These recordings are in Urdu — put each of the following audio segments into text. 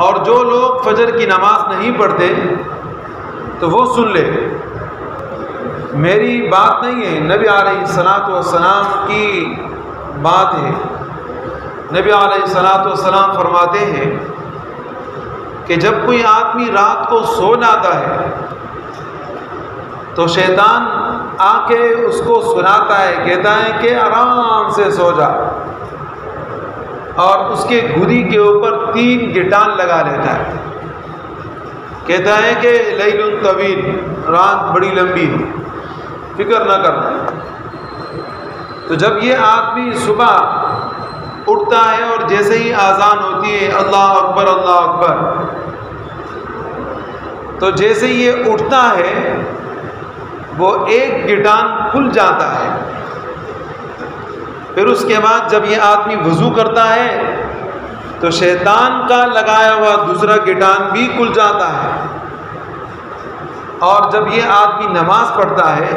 اور جو لوگ فجر کی نماز نہیں پڑھتے تو وہ سن لے، میری بات نہیں ہے، نبی علیہ الصلوۃ والسلام کی بات ہے۔ نبی علیہ الصلوۃ والسلام فرماتے ہیں کہ جب کوئی آدمی رات کو سو جاتا ہے تو شیطان آ کے اس کو سناتا ہے، کہتا ہے کہ آرام سے سو جا، اور اس کے گدی کے اوپر 3 گٹان لگا لیتا ہے، کہتا ہے کہ لیل طویل، رات بڑی لمبی ہے، فکر نہ کرنا۔ تو جب یہ آدمی صبح اٹھتا ہے اور جیسے ہی اذان ہوتی ہے اللہ اکبر اللہ اکبر، تو جیسے ہی یہ اٹھتا ہے وہ 1 گٹان کھل جاتا ہے۔ پھر اس کے بعد جب یہ آدمی وضو کرتا ہے تو شیطان کا لگایا ہوا دوسرا گٹان بھی کھل جاتا ہے، اور جب یہ آدمی نماز پڑھتا ہے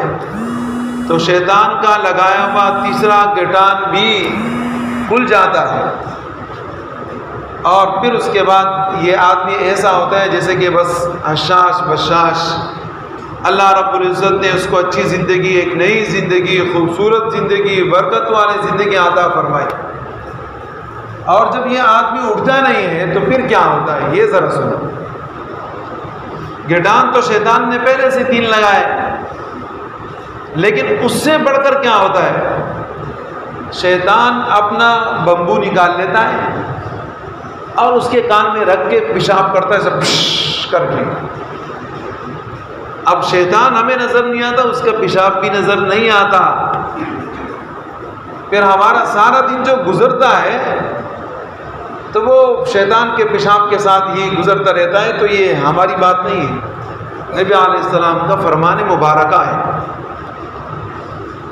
تو شیطان کا لگایا ہوا تیسرا گٹان بھی کھل جاتا ہے، اور پھر اس کے بعد یہ آدمی ایسا ہوتا ہے جیسے کہ بس حشاش بشاش، اللہ رب العزت نے اس کو اچھی زندگی، ایک نئی زندگی، خوبصورت زندگی، برکت والی زندگی عطا فرمائی۔ اور جب یہ آدمی اٹھتا نہیں ہے تو پھر کیا ہوتا ہے یہ ذرا سنو۔ گٹان تو شیطان نے پہلے سے 3 لگائے، لیکن اس سے بڑھ کر کیا ہوتا ہے، شیطان اپنا بمبو نکال لیتا ہے اور اس کے کان میں رکھ کے پیشاب کرتا ہے، سب کر کے۔ اب شیطان ہمیں نظر نہیں آتا، اس کا پیشاب بھی نظر نہیں آتا، پھر ہمارا سارا دن جو گزرتا ہے تو وہ شیطان کے پیشاب کے ساتھ ہی گزرتا رہتا ہے۔ تو یہ ہماری بات نہیں ہے، نبی علیہ السلام کا فرمان مبارکہ ہے۔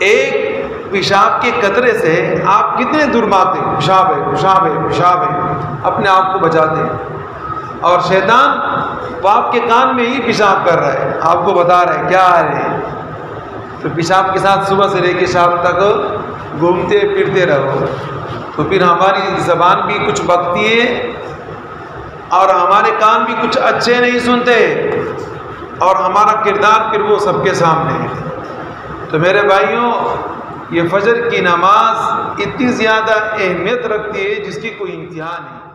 ایک پیشاب کے قطرے سے آپ کتنے دور بھاگتے، پیشاب ہے پیشاب ہے پیشاب ہے، اپنے آپ کو بچاتے ہیں، اور شیطان وہ آپ کے کان میں ہی پیشاب کر رہا ہے، آپ کو بتا رہا ہے کیا ہے۔ تو پیشاب کے ساتھ صبح سے لے کے شام تک گھومتے پھرتے رہو، تو پھر ہماری زبان بھی کچھ بکتی ہے اور ہمارے کان بھی کچھ اچھے نہیں سنتے، اور ہمارا کردار پھر وہ سب کے سامنے ہے۔ تو میرے بھائیوں، یہ فجر کی نماز اتنی زیادہ اہمیت رکھتی ہے جس کی کوئی انتہا نہیں۔